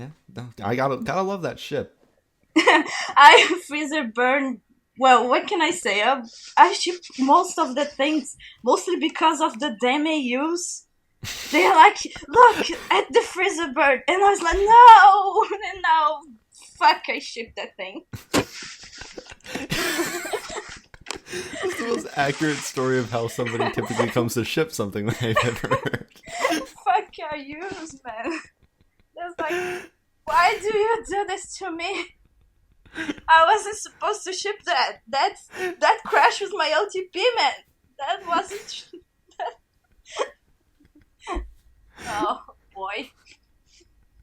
Yeah, no, I gotta love that ship. I freezer burn. Well, what can I say? I ship most of the things mostly because of the damn AUs. They're like, look at the freezer bird, and I was like, no, no, fuck, I shipped that thing. That's the most accurate story of how somebody typically comes to ship something that I've ever heard. Fuck your use, man. That's like, why do you do this to me? I wasn't supposed to ship that. That crashed with my OTP, man. That wasn't. Oh boy.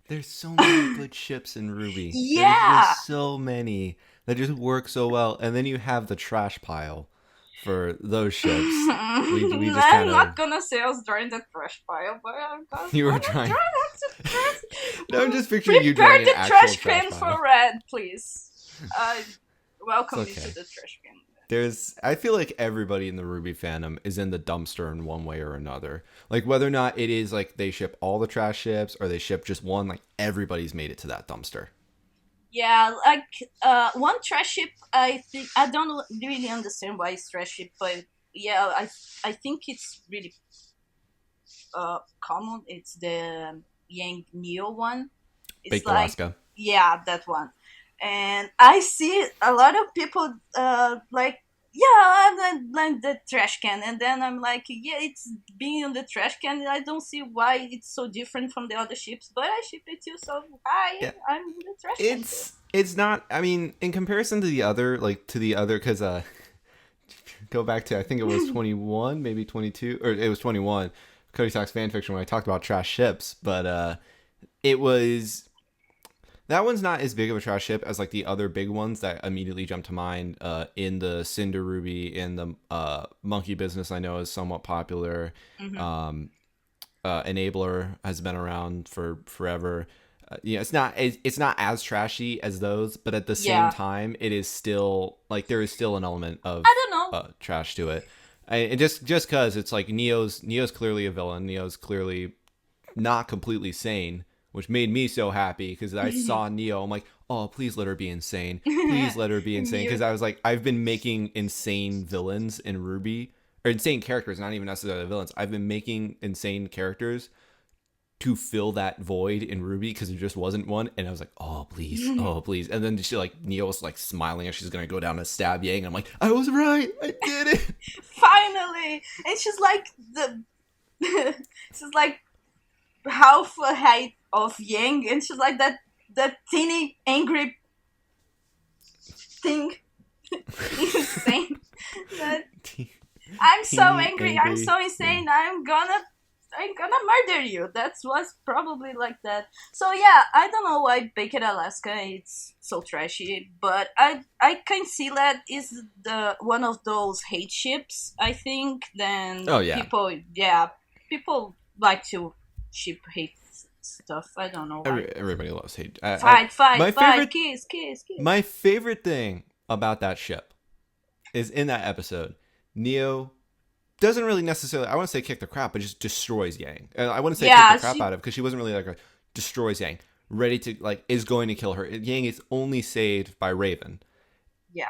There's so many good ships in Ruby. There's Yeah. just so many that just work so well, and then you have the trash pile for those ships. We just I'm kind not of gonna say I was drawing the trash pile, but I'm you were gonna trying. try not to No, I'm just picturing you prepare drawing an the actual trash trash can pile. for red, please. It's Welcome me to okay. the trash can. I feel like everybody in the Ruby fandom is in the dumpster in one way or another. Like whether or not it is like they ship all the trash ships or they ship just one, like everybody's made it to that dumpster. Yeah, like one trash ship. I think I don't really understand why it's trash ship, but yeah, I think it's really common. It's the Yang Neo one. It's Baked like, Alaska. yeah, that one. And I see a lot of people like, yeah, I'm like the trash can, and then I'm like, yeah, it's being on the trash can. I don't see why it's so different from the other ships, but I ship it too. So hi, Yeah, I'm the trash can too. it's not. I mean, in comparison to the other, because go back to I think it was 21, maybe 22, or it was 21. Cody Talks fan fiction when I talked about trash ships, but it was that one's not as big of a trash ship as like the other big ones that immediately jump to mind. In the Cinder Ruby, in the Monkey Business, I know is somewhat popular. Mm-hmm. Um, Enabler has been around for forever. It's not as trashy as those, but at the same Yeah, time, it is still like there is still an element I of don't know. trash to it. And just because it's like Neo's clearly a villain. Neo's clearly not completely sane, which made me so happy because I saw Neo. I'm like, oh, please let her be insane. Please let her be insane. You, Because I was like, I've been making insane villains in Ruby, or insane characters, not even necessarily villains. I've been making insane characters to fill that void in Ruby because there just wasn't one. And I was like, oh, please, oh, please. And then she like, Neo was like smiling as she's going to go down to stab Yang. I'm like, I was right. I did it. finally, and she's like the, she's like half a height of Yang, and she's like that teeny angry thing. Insane. That I'm so Teeny angry. I'm angry so thing. insane. I'm gonna murder you. That was probably like that. So yeah, I don't know why Baked Alaska it's so trashy, but I can see that is the one of those hate ships. I think then Oh, yeah. people like to ship hate stuff. I don't know why. Everybody loves hate. Fight, fight, My fight, favorite kiss, kiss, kiss. My favorite thing about that ship is in that episode, Neo doesn't really necessarily, I want to say kick the crap, but just destroys Yang. I wouldn't say kick the Yeah, crap she. out of because she wasn't really like destroys Yang, ready to like is going to kill her. Yang is only saved by Raven, Yeah.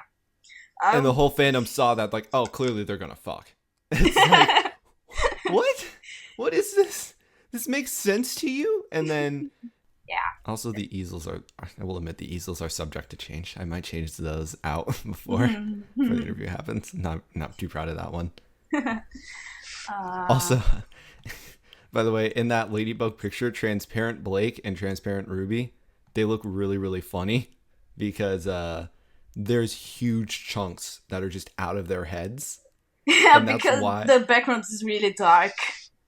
and I. the whole fandom saw that like, oh, clearly they're gonna fuck. It's like what? What is this? This makes sense to you? And then Yeah. also the easels are. I will admit the easels are subject to change. I might change those out before the interview happens. Not too proud of that one. uh, Also, by the way, in that Ladybug picture, transparent Blake and transparent Ruby, they look really, really funny because there's huge chunks that are just out of their heads, yeah, and that's because why. the background is really dark.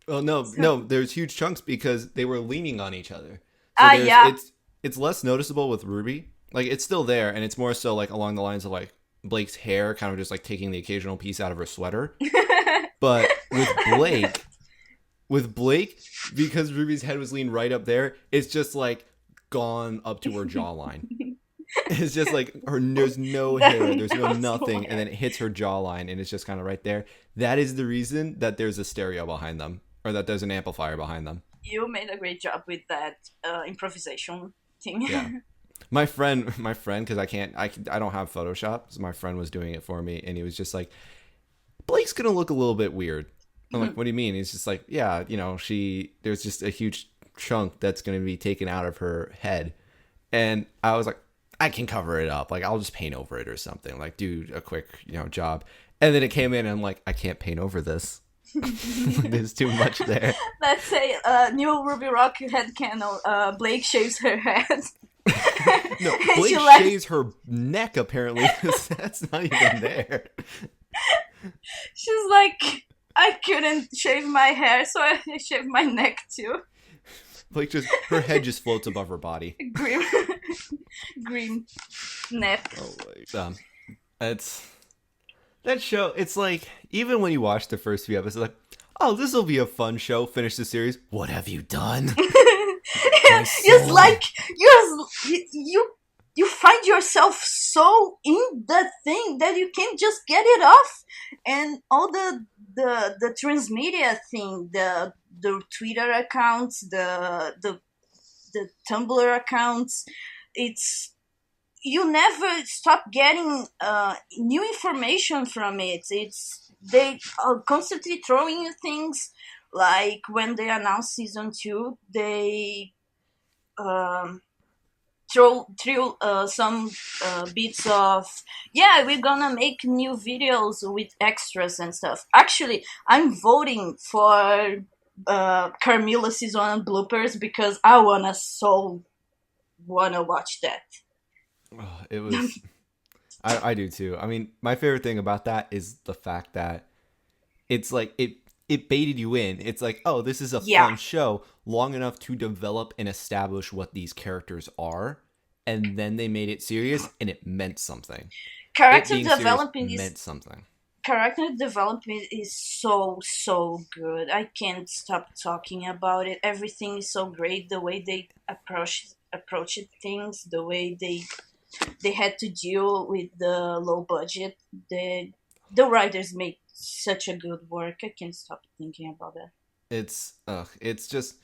Well, no, So, no, there's huge chunks because they were leaning on each other. So there's yeah. it's less noticeable with Ruby. Like it's still there, and it's more so like along the lines of like Blake's hair, kind of just like taking the occasional piece out of her sweater. But with Blake, because Ruby's head was leaned right up there, it's just like gone up to her jawline. It's just like there's no hair, there's no nothing, and then it hits her jawline, and it's just kind of right there. That is the reason that there's a stereo behind them, or that there's an amplifier behind them. You made a great job with that improvisation. Yeah. My friend, because I don't have Photoshop, so my friend was doing it for me, and he was just like, Blake's gonna look a little bit weird. I'm like, what do you mean? He's just like, yeah, there's just a huge chunk that's gonna be taken out of her head, and I was like, I can cover it up, like I'll just paint over it or something, like do a quick job, and then it came in, and I'm like, I can't paint over this. There's too much there. Let's say new Ruby Rock headcanon. Blake shaves her head. No, And Blake she like shaves her neck apparently. 'Cause that's not even there. she's like, I couldn't shave my hair, so I shaved my neck too. Like her head just floats above her body. Grim, grim neck. Oh it's that show. It's like even when you watch the first few episodes, like, oh, this will be a fun show. Finish the series. What have you done? It's like you find yourself so in that thing that you can't just get it off, and all the transmedia thing, the Twitter accounts, the Tumblr accounts, it's you never stop getting new information from it. It's they are constantly throwing you things. Like when they announced season 2, they threw some bits of, yeah, we're gonna make new videos with extras and stuff. Actually, I'm voting for Carmilla season 1 bloopers because I wanna watch that. Oh, it was. I do too. I mean, my favorite thing about that is the fact that it's like it baited you in. It's like, oh, this is a fun show long enough to develop and establish what these characters are, and then they made it serious, and it meant something. Character development meant something. Character development is so good. I can't stop talking about it. Everything is so great. The way they approach things, the way they had to deal with the low budget. The writers make such a good work. I can't stop thinking about that. It's just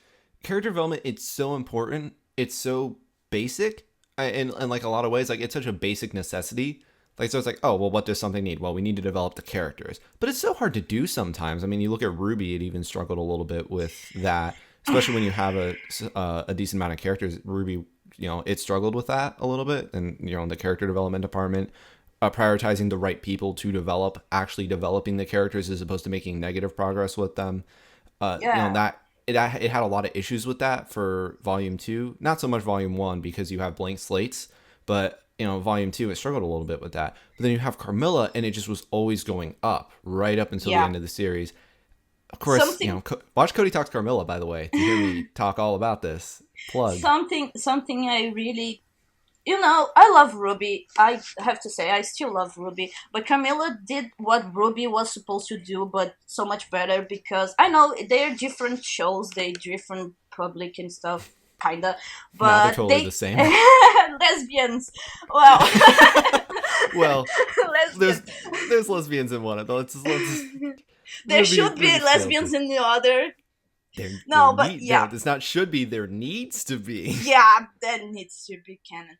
character development. It's so important. It's so basic, in like a lot of ways. Like it's such a basic necessity. Like so, it's like, oh well, what does something need? Well, we need to develop the characters, but it's so hard to do sometimes. I mean, you look at Ruby; it even struggled a little bit with that, especially when you have a decent amount of characters. Ruby, it struggled with that a little bit, and the character development department. Prioritizing the right people to develop, actually developing the characters as opposed to making negative progress with them. That it had a lot of issues with that for Volume 2. Not so much Volume 1 because you have blank slates, but Volume 2 it struggled a little bit with that. But then you have Carmilla, and it just was always going up right up until the end of the series. Of course, watch Cody Talks Carmilla, by the way, to hear me talk all about this. Plug. Something I really, I love Ruby. I have to say, I still love Ruby. But Camilla did what Ruby was supposed to do, but so much better because I know they're different shows, they're different public and stuff, kinda. But no, they're totally the same. Lesbians. Well, well, lesbians. There's lesbians in one of them. There should be lesbians in the other. It's not should be, there needs to be. Yeah, that needs to be canon.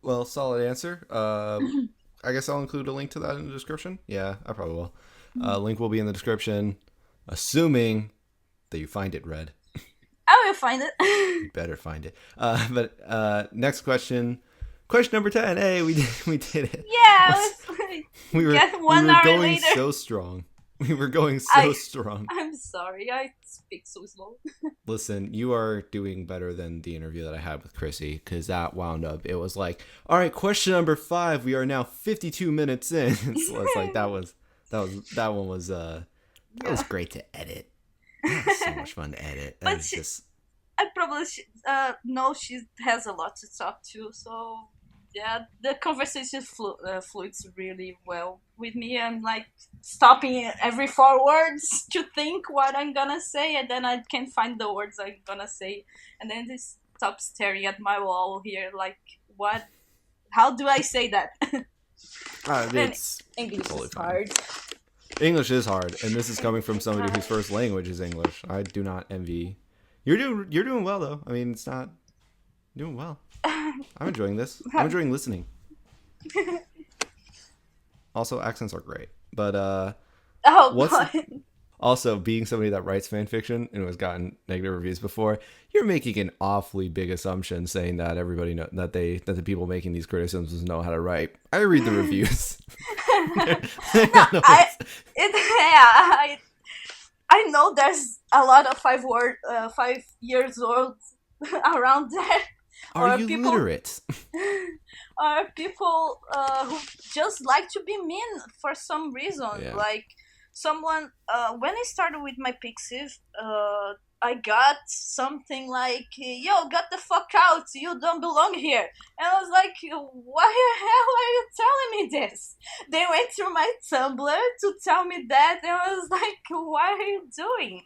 Well, solid answer. I guess I'll include a link to that in the description. Yeah, I probably will. Link will be in the description, assuming that you find it, Red. I will find it. You better find it. But next question. Question number 10. Hey, we did it. Yeah, we were going later. So strong. We were going so strong. I'm sorry, I speak so slow. Listen, you are doing better than the interview that I had with Chrissy, because that wound up. It was like, all right, question number 5. We are now 52 minutes in. So it's like that one was great to edit. That was so much fun to edit. But I probably know she has a lot to talk to, so yeah, the conversation fluids really well with me. I'm like stopping every 4 words to think what I'm gonna say, and then I can't find the words I'm gonna say, and then just stop staring at my wall here like, what? How do I say that? It's English totally is hard. English is hard, and this is coming from somebody whose first language is English. I do not envy. You're doing well though. I mean, it's not. Doing well. I'm enjoying this. I'm enjoying listening. Also, accents are great. But Oh what's boy. also being somebody that writes fan fiction and has gotten negative reviews before, you're making an awfully big assumption saying that everybody know that the people making these criticisms know how to write. I read the reviews. No, I know there's a lot of 5 years old around there, Are or you people, literate? or people who just like to be mean for some reason. Yeah. Like someone, when I started with my Pixiv, I got something like, "Yo, get the fuck out! You don't belong here." And I was like, "Why the hell are you telling me this?" They went through my Tumblr to tell me that, and I was like, "What are you doing?"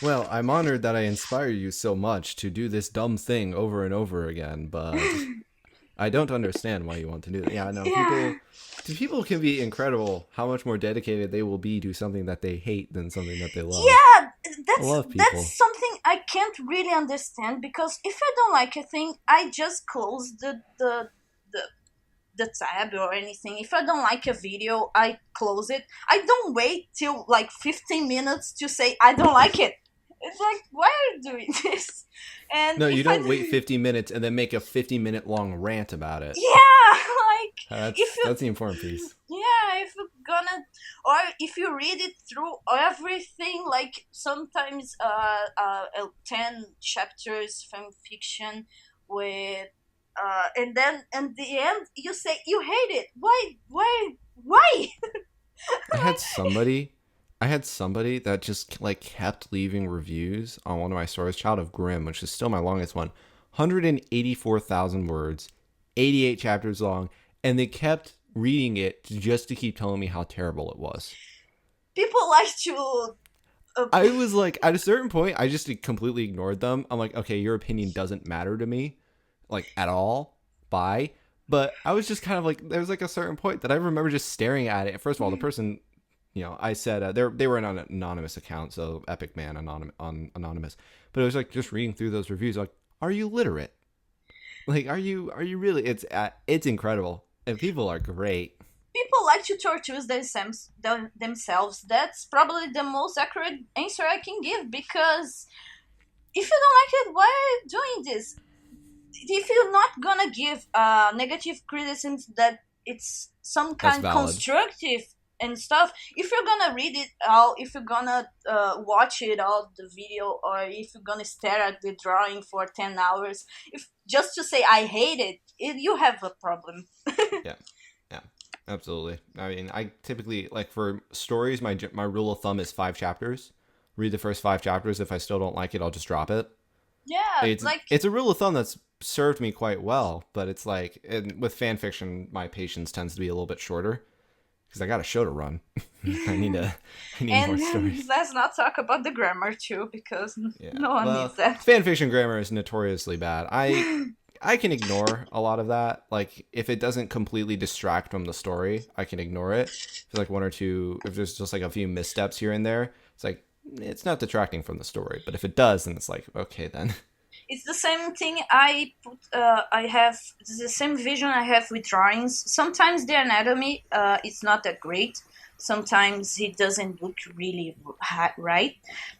Well, I'm honored that I inspire you so much to do this dumb thing over and over again, but I don't understand why you want to do that. Yeah, no, Yeah. people can be incredible how much more dedicated they will be to something that they hate than something that they love. Yeah, I that's love people. that's something I can't really understand, because if I don't like a thing, I just close the the tab or anything. If I don't like a video, I close it. I don't wait till like 15 minutes to say I don't like it. It's like, why are you doing this? And No, you if I don't wait 50 minutes and then make a 50-minute long rant about it. yeah, like if you That's the important piece. yeah, if you're gonna, or if you read it through everything, like sometimes 10 chapters fan fiction with and then at the end you say you hate it. Why? I had somebody I had somebody that just like kept leaving reviews on one of my stories, Child of Grimm, which is still my longest one. 184,000 words, 88 chapters long, and they kept reading it just to keep telling me how terrible it was. People like to I was like, at a certain point, I just completely ignored them. I'm like, okay, your opinion doesn't matter to me, like at all. Bye. But I was just kind of like, there was like a certain point that I remember just staring at it. First of all, the person, I said they were an anonymous account, so Epic Man anonymous. But it was like just reading through those reviews, like, are you literate? Like, are you really? It's incredible, and people are great. people like to torture themselves. That's probably the most accurate answer I can give, because if you don't like it, why are you doing this? If you're not gonna give negative criticisms that it's some That's kind valid. constructive and stuff, if you're gonna read it all, if you're gonna watch it all the video, or if you're gonna stare at the drawing for 10 hours, if just to say I hate it, you have a problem. Yeah. Yeah, absolutely. I mean, I typically like for stories, my rule of thumb is 5 chapters. Read the first 5 chapters. If I still don't like it, I'll just drop it. Yeah, It's like it's a rule of thumb that's served me quite well, but it's like with fan fiction, my patience tends to be a little bit shorter because I got a show to run. I need to I need more and stories. let's not talk about the grammar too, because Yeah. no one needs Well, that. fan fiction grammar is notoriously bad. I can ignore a lot of that. Like if it doesn't completely distract from the story, I can ignore it. If there's like one or two, if there's just like a few missteps here and there, it's like it's not detracting from the story. But if it does, then it's like okay then. It's the same thing I have the same vision I have with drawings. Sometimes the anatomy is not that great. Sometimes it doesn't look really right,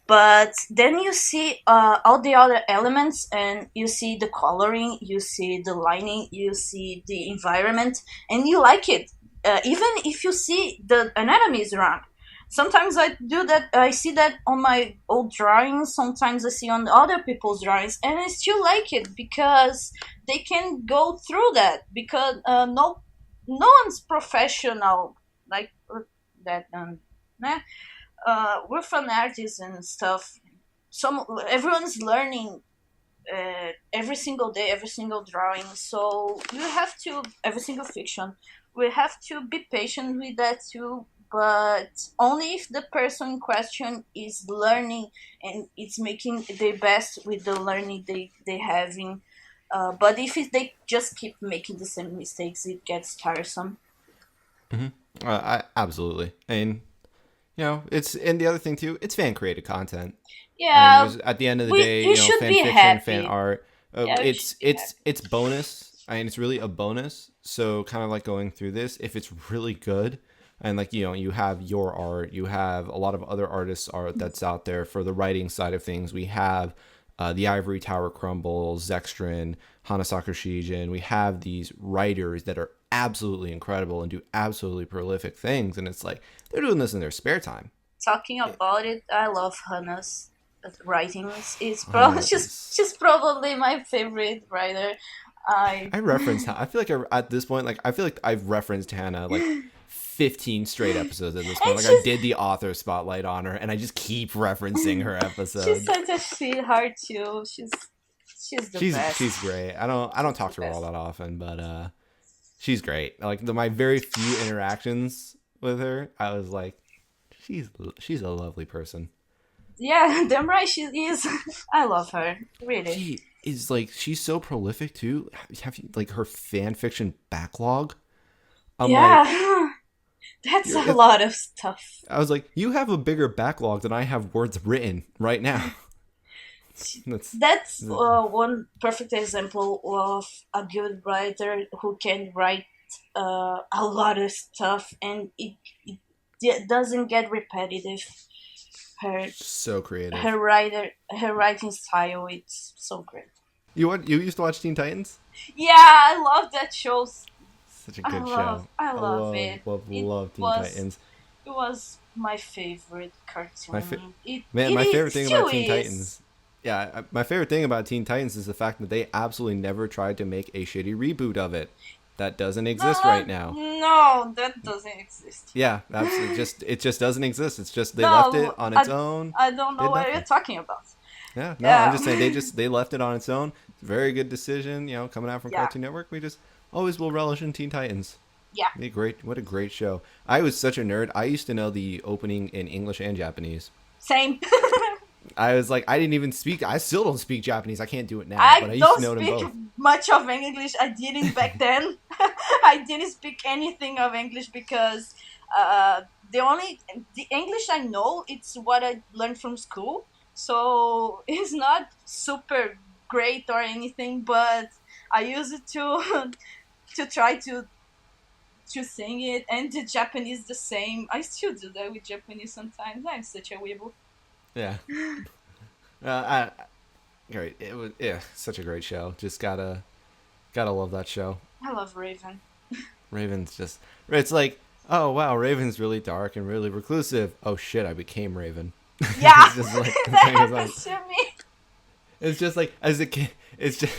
but then you see all the other elements, and you see the coloring, you see the lining, you see the environment, and you like it, even if you see the anatomy is wrong. Sometimes I do that. I see that on my old drawings. Sometimes I see on other people's drawings, and I still like it because they can go through that. Because no one's professional like that. Nah. We're from artists and stuff. Everyone's learning every single day, every single drawing. So you have to every single fiction. We have to be patient with that too, but only if the person in question is learning and it's making their best with the learning they having. But if they just keep making the same mistakes, it gets tiresome. Hmm. I absolutely. And it's and the other thing too, it's fan created content. And Yeah, at the end of the we day, you should fan be fiction, fan happy. art, Yeah, we should be happy. It's bonus. I mean, it's really a bonus. So kind of like going through this, if it's really good, and like you have your art, you have a lot of other artists' art that's out there for the writing side of things. We have the Ivory Tower Crumbles, Zextrin, Hanasaka Shijin. We have these writers that are absolutely incredible and do absolutely prolific things, and it's like they're doing this in their spare time. Talking about it, I love Hannah's writings. It's probably Hana is she's probably my favorite writer. I I reference. I feel like at this point, like I feel like I've referenced Hannah like 15 straight episodes at this point. and Like I did the author spotlight on her, and I just keep referencing her she's episodes. such a sweetheart too. She's the She's best. great. I don't She's talk the to her all best. that often, but she's great. Like my very few interactions with her, I was like, she's she's a lovely person. Yeah, damn right she is. I love her. Really. She is like she's so prolific too. Have you like her fan fiction backlog? I'm like, Yeah. That's you're a lot of stuff. I was like, you have a bigger backlog than I have words written right now. That's That's one perfect example of a good writer who can write a lot of stuff and it doesn't get repetitive. Her so creative. her writing style it's so great. You used to watch Teen Titans? Yeah, I love that show. Such a good show. I I love it. It love Teen was Titans. it was my favorite My fa- cartoon. Man, It my favorite is thing still about Teen is. Titans. Yeah, my favorite thing about Teen Titans is the fact that they absolutely never tried to make a shitty reboot of it. That doesn't exist right now. No, that doesn't exist. Yeah, absolutely. It just doesn't exist. It's just they left it No, on its own. I don't know Did what you're nothing. talking about. Yeah, no, I'm Yeah, just saying they left it on its own. Very good decision, coming out from yeah, Cartoon Network. We just always will relish in Teen Titans. yeah. What a great show. I was such a nerd. I used to know the opening in English and Japanese. Same. I was like, I didn't even speak. I still don't speak Japanese. I can't do it now, but I I used to don't know them speak both. much of English. I didn't back then. I didn't speak anything of English because the only the English I know it's what I learned from school. So it's not super great or anything, but I use it to to try to sing it. And the Japanese the same. I still do that with Japanese sometimes. I'm such a weeble. Yeah. I great. It was such a great show. Just gotta love that show. I love Raven. Raven's just it's like, oh wow, Raven's really dark and really reclusive. Oh shit, I became Raven. Yeah, It's just like the that thing is like happens to me. it's just like as a kid it's just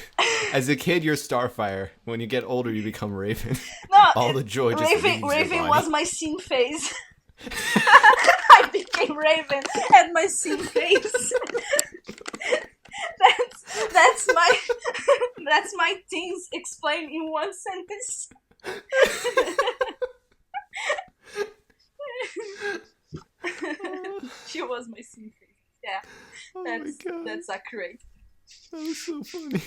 as a kid you're Starfire. When you get older you become Raven. No, All the joy just Raven, leaves your Raven body. was my scene phase. I became Raven and my scene phase. That's my that's my things explained in one sentence. She was my scene phase. Yeah, Oh my god. that's accurate. That was so funny.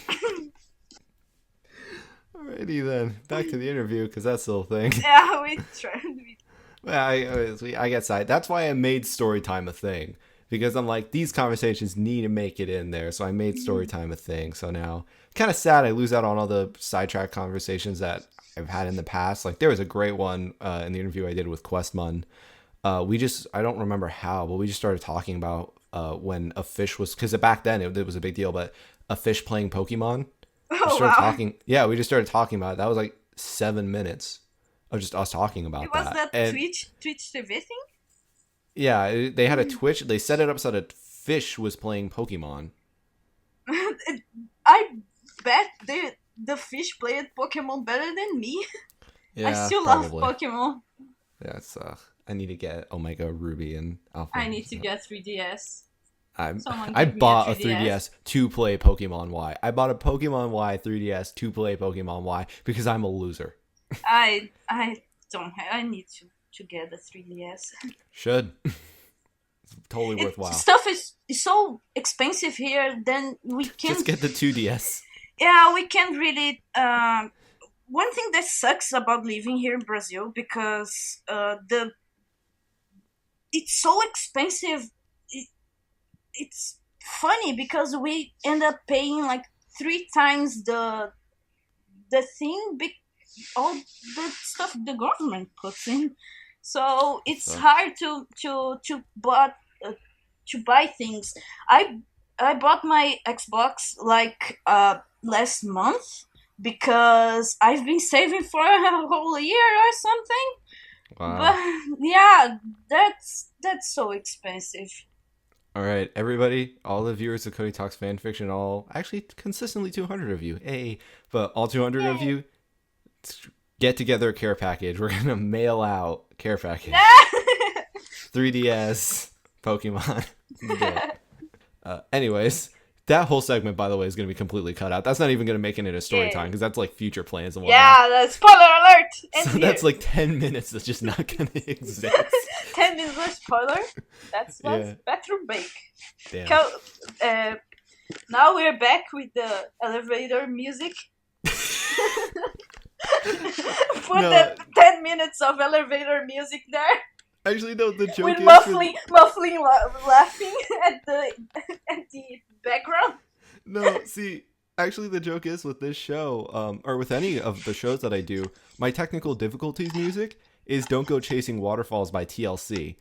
Alrighty then, back to the interview because that's the whole thing. Yeah, we tried. Well, I get side. That's why I made Storytime a thing because I'm like these conversations need to make it in there. So I made Storytime a thing. So now, kind of sad I lose out on all the sidetrack conversations that I've had in the past. Like there was a great one in the interview I did with Questmon. I don't remember how, but we just started talking about when a fish was because back then it was a big deal, but a fish playing Pokemon. We Oh started wow! talking. Yeah, we just started talking about it. That was like 7 minutes of just us talking It about was that. that And Twitch TV thing. yeah, they had a Twitch. They set it up so that a fish was playing Pokemon. I bet the fish played Pokemon better than me. I Yeah, still love probably. Pokemon. Yeah, it's I need to get Omega Ruby and Alpha. I need to get 3DS. I Someone I give me bought a 3DS. 3DS to play Pokemon Y. I bought a Pokemon Y 3DS to play Pokemon Y because I'm a loser. I don't have. I need to get a 3DS. Should. It's totally worthwhile. Stuff is so expensive here. Then we can. Just get the 2DS. Yeah, we can't really. One thing that sucks about living here in Brazil because it's so expensive. It's funny because we end up paying like three times the thing, all the stuff the government puts in. So it's So hard to buy things. I I bought my Xbox like last month because I've been saving for a whole year or something. But wow. yeah, that's so expensive. All right, everybody, all the viewers of Cody Talks Fanfiction, all actually consistently 200 of you, hey, but all 200 of Yay. you, get together a care package. We're gonna mail out a care package. 3DS, Pokemon. Let's do it. Anyways, that whole segment, by the way, is going to be completely cut out. That's not even going to make it into story Yeah. time because that's like future plans and whatnot. Yeah, the spoiler alert! And So here. that's like 10 minutes that's just not going to exist. 10 minutes of spoiler. That's Yeah. bathroom break. Damn. Now we're back with the elevator music. Put No. the 10 minutes of elevator music there. Actually, no, the joke With is... muffling laughing at the background. No, see, actually the joke is with this show, or with any of the shows that I do, my technical difficulties music is Don't Go Chasing Waterfalls by TLC.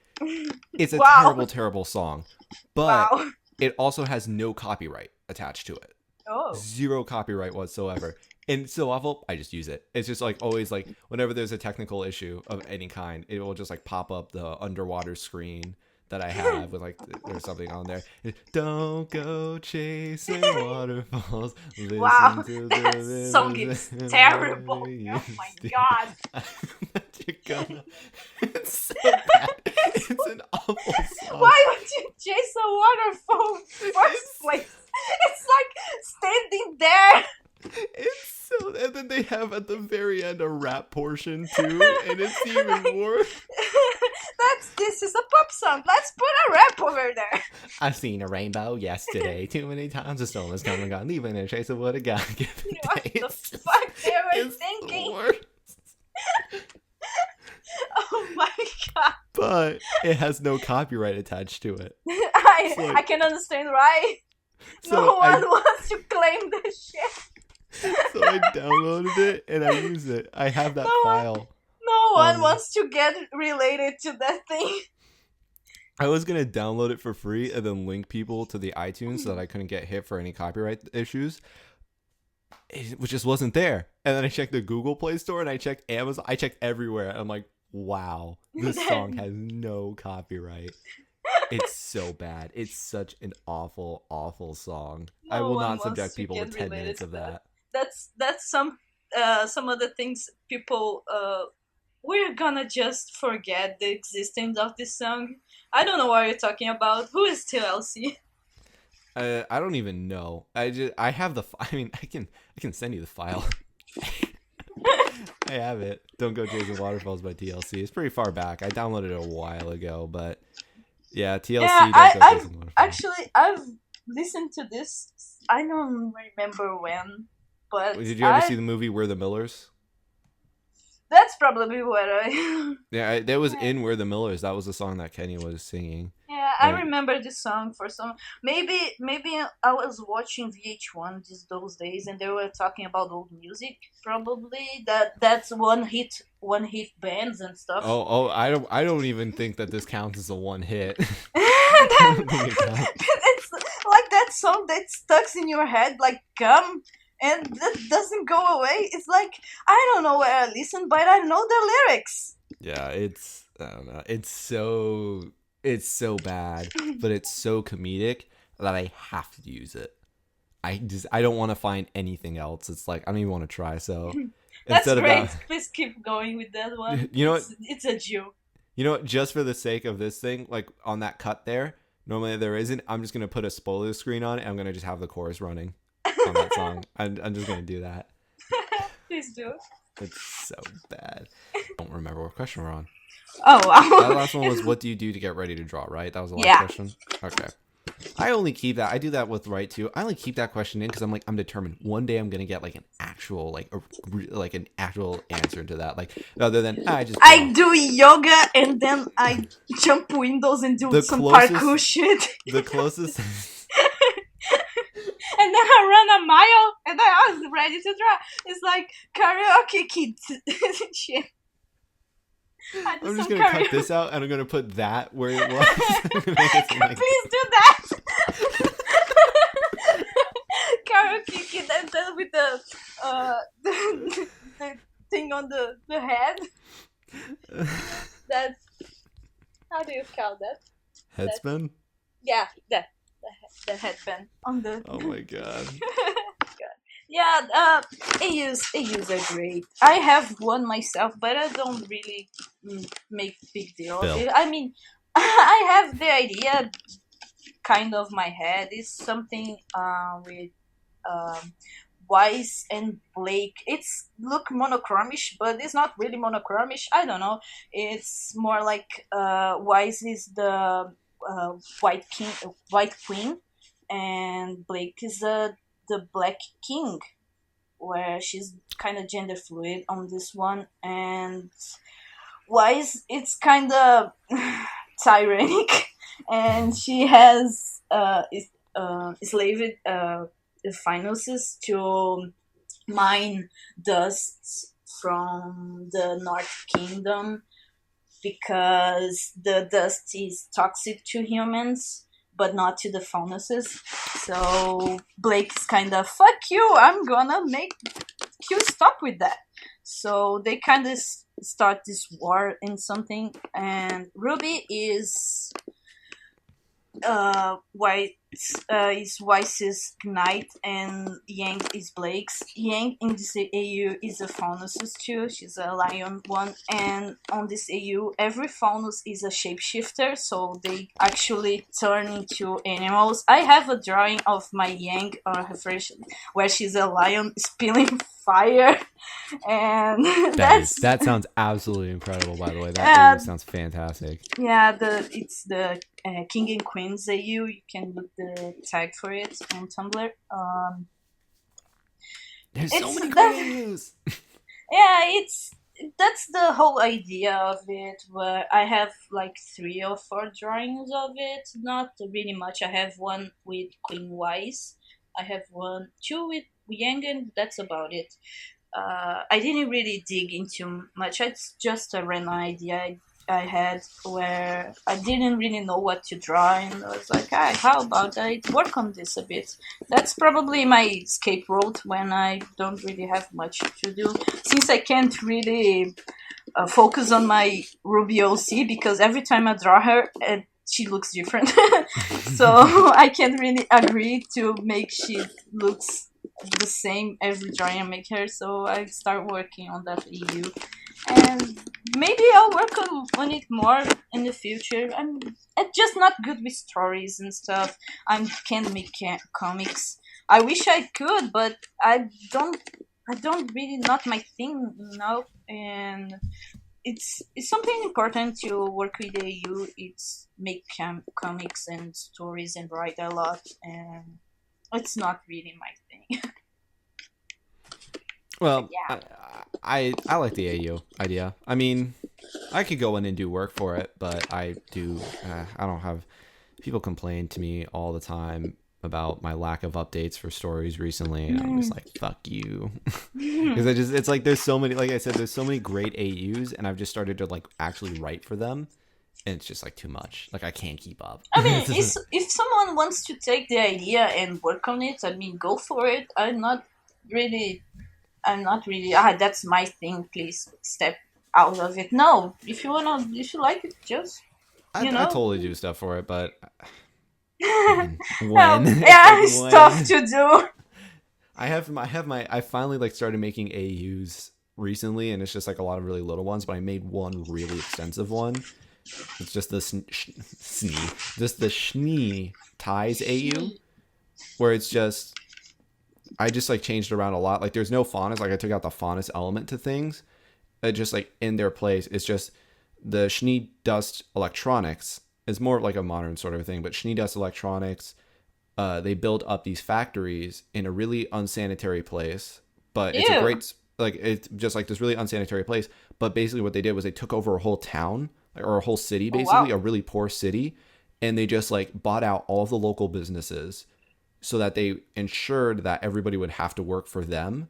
It's a Wow. terrible, terrible song. But Wow. it also has no copyright attached to it. Oh. Zero copyright whatsoever. And it's so awful, I just use it. It's just like always like whenever there's a technical issue of any kind, it will just like pop up the underwater screen that I have with like there's something on there. Don't go chasing waterfalls. Listen Wow, to that the song rivers is and terrible. where Oh you my stand. god. You're gonna... It's so bad. It's an awful song. Why would you chase a waterfall in the first place? It's like standing there. It's so, and then they have at the very end a rap portion too, and it's even worse. This is a pop song. Let's put a rap over there. I seen a rainbow yesterday. Too many times the storm has come and gone, leaving a trace of what a God given What day. the It's just- fuck they were it's the thinking? worst. Oh my god. But it has no copyright attached to it. I can understand why. So No one I, wants to claim this shit. so I downloaded it and I use it. I have that No one- file. No one Um, wants to get related to that thing. I was gonna download it for free and then link people to the iTunes so that I couldn't get hit for any copyright issues. It just wasn't there. And then I checked the Google Play Store and I checked Amazon. I checked everywhere. I'm like, wow, this song has no copyright. It's so bad. It's such an awful, awful song. I No will one not wants subject to people to get 10 related minutes to of that. that. That's some of the things people we're gonna just forget the existence of this song. I don't know what you're talking about. Who is TLC? I don't even know. I have the. I mean, I can send you the file. I have it. Don't Go Chasing Waterfalls by TLC. It's pretty far back. I downloaded it a while ago, but yeah, TLC. Yeah, Don't Go I've Chasing Waterfalls. actually I've listened to this. I don't remember when, but Did you ever see the movie We're the Millers? That's probably what I. Yeah, that was in We're the Millers. That was the song that Kenny was singing. Yeah, I Like- remember this song for some. Maybe I was watching VH1 those days, and they were talking about old music. Probably that's one hit bands and stuff. Oh, I don't even think that this counts as a one hit. Then, think it counts. it's like that song that stuck in your head like gum, and that doesn't go away. It's like I don't know where I listen, but I know the lyrics. Yeah, I don't know. It's so bad, but it's so comedic that I have to use it. I don't want to find anything else. It's like I don't even want to try. So That's instead great. of Please keep going with that one. You know what? It's a joke. You know what? Just for the sake of this thing, like on that cut there, normally there isn't. I'm just gonna put a spoiler screen on it. And I'm gonna just have the chorus running on that song. I'm just gonna do that. Please do. It's so bad. I don't remember what question we're on. Oh wow. That last one was what do you do to get ready to draw, right? That was the last Yeah. question? Okay. I only keep that. I do that with Right too. I only keep that question in because I'm determined. One day I'm going to get like an actual, an actual answer to that. Like, other than, I just. I do yoga and then I jump windows and do The some closest- parkour shit. The closest. and then I run a mile, and I was ready to draw. It's like karaoke kids shit. I do I'm just some gonna cut karaoke. this out and I'm gonna put that where it was. I'm gonna make it like Please do that. Karaoke kid, and then with the the thing on the head. That's, how do you call that? headspin. Yeah, the headband on the. Oh my god. Yeah, AUs are great. I have one myself, but I don't really make big deal of Bill. it. I mean, I have the idea kind of my head is something with um, Wise and Blake. It's look monochromish, but it's not really monochromish. I don't know. It's more like Wise is the white king, white queen, and Blake is the black king, where she's kind of gender fluid on this one, and Wise it's kind of tyrannic, and she has enslaved finances to mine dust from the North Kingdom because the dust is toxic to humans but not to the faunuses. So Blake is kind of fuck you. I'm gonna make you stop with that. So they kind of start this war in something, and Ruby White is Weiss's knight, and Yang is Blake's. Yang in this AU is a faunus too. She's a lion one, and on this AU, every faunus is a shapeshifter, so they actually turn into animals. I have a drawing of my Yang on her version where she's a lion spilling fire, and That sounds absolutely incredible. By the way, that sounds fantastic. yeah, it's the King and Queens AU. You can look the tag for it on Tumblr. There's so It's many that, great news. yeah, it's that's the whole idea of it. Where I have like 3 or 4 drawings of it, not really much. I have one with Queen Wise. I have two with Yang, and that's about it. I didn't really dig into much. It's just a random idea I had where I didn't really know what to draw, and I was like, "Hey, how about I work on this a bit?" That's probably my escape route when I don't really have much to do, since I can't really focus on my Ruby OC because every time I draw her, she looks different. So I can't really agree to make she looks the same every drawing I make her. So I start working on that EU, and maybe I'll work on it more in the future. I'm just not good with stories and stuff. I can't make comics. I wish I could, but I don't really not my thing, and it's something important to work with AU. It's make comics and stories and write a lot, and it's not really my thing. Well, Yeah. I like the AU idea. I mean, I could go in and do work for it, but I don't have. People complain to me all the time about my lack of updates for stories recently, and I'm just like, fuck you. Because it's like there's so many, like I said, there's so many great AUs, and I've just started to like actually write for them, and it's just like too much. Like I can't keep up. I mean, if someone wants to take the idea and work on it, I mean, go for it. I'm not really. That's my thing. Please step out of it. No, if you like it, just I totally do stuff for it, but when? Yeah, It's it's like, tough when? to do. I finally like started making AUs recently, and it's just like a lot of really little ones. But I made one really extensive one. It's just the Schnee ties AU, where it's just I just like changed around a lot. Like there's no faunus. Like I took out the faunus element to things. Just like in their place. It's just the Schnee Dust Electronics is more like a modern sort of thing, but Schnee Dust Electronics, they build up these factories in a really unsanitary place, but it's a great, like, it's just like this really unsanitary place. But basically what they did was they took over a whole town or a whole city, basically a really poor city. And they just like bought out all of the local businesses, so that they ensured that everybody would have to work for them,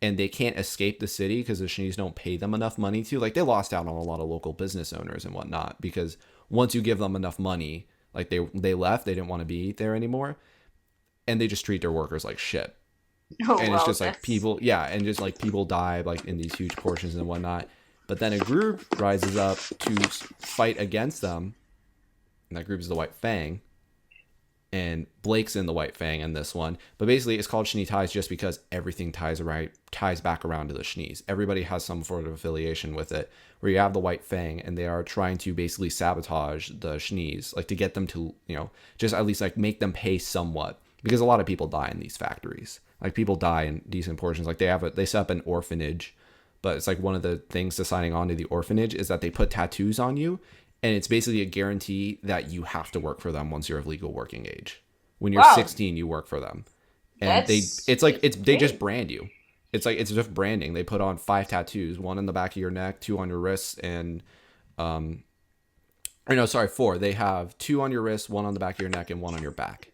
and they can't escape the city because the Shnees don't pay them enough money to. Like, they lost out on a lot of local business owners and whatnot, because once you give them enough money, like they left, they didn't want to be there anymore, and they just treat their workers like shit. Oh, And well, it's just like that's... people, yeah, and just like people die like in these huge portions and whatnot. But then a group rises up to fight against them, and that group is the White Fang. And Blake's in the White Fang in this one. But basically, it's called Schnee Ties just because everything ties back around to the Schnees. Everybody has some sort of affiliation with it, where you have the White Fang, and they are trying to basically sabotage the Schnees, like to get them to, just at least like make them pay somewhat. Because a lot of people die in these factories. Like, people die in decent portions. Like, they set up an orphanage, but it's like one of the things to signing on to the orphanage is that they put tattoos on you. And it's basically a guarantee that you have to work for them once you're of legal working age. When you're 16, you work for them. And they just brand you. It's just branding. They put on 5 tattoos, 1 on the back of your neck, 2 on your wrists, and 4. They have 2 on your wrist, 1 on the back of your neck, and 1 on your back.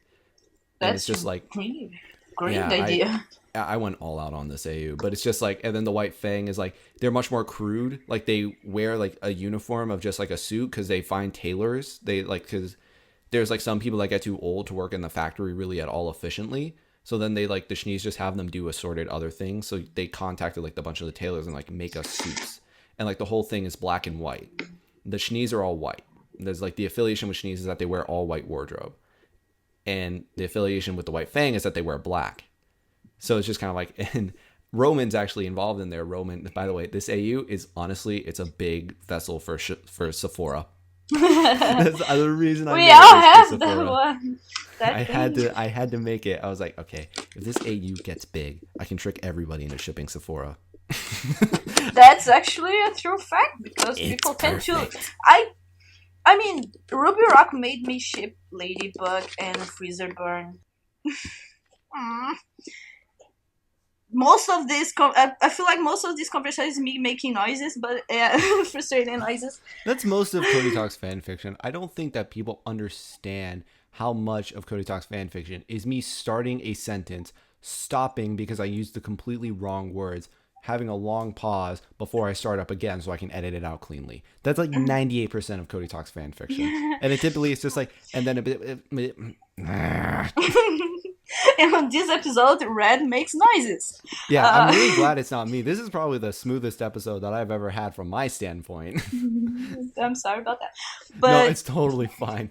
And That's it's just like, great idea. I went all out on this AU, but it's just like, and then the White Fang is like, they're much more crude. Like, they wear like a uniform of just like a suit because they find tailors. They like, because there's like some people that get too old to work in the factory really at all efficiently. So then they like, the Schnees just have them do assorted other things. So they contacted like a bunch of the tailors and like make us suits. And like the whole thing is black and white. The Schnees are all white. There's like the affiliation with Schnees is that they wear all white wardrobe. And the affiliation with the White Fang is that they wear black. So it's just kind of like, and Roman's actually involved in there. Roman, by the way, this AU is honestly, it's a big vessel for Sephora. That's the reason I we all have that one. I had to make it. I was like, okay, if this AU gets big, I can trick everybody into shipping Sephora. That's actually a true fact, because people tend to. I mean, Ruby Rock made me ship Ladybug and Freezer Burn. Most of this, I feel like most of these conversations is me making noises, but frustrating noises. That's most of Cody Talks fanfiction. I don't think that people understand how much of Cody Talks fanfiction is me starting a sentence, stopping because I used the completely wrong words, having a long pause before I start up again so I can edit it out cleanly. That's like 98% of Cody Talks fanfiction. And it typically it's just like, and then a bit. And on this episode, Red makes noises. Yeah, I'm really glad it's not me. This is probably the smoothest episode that I've ever had from my standpoint. I'm sorry about that. But no, it's totally fine.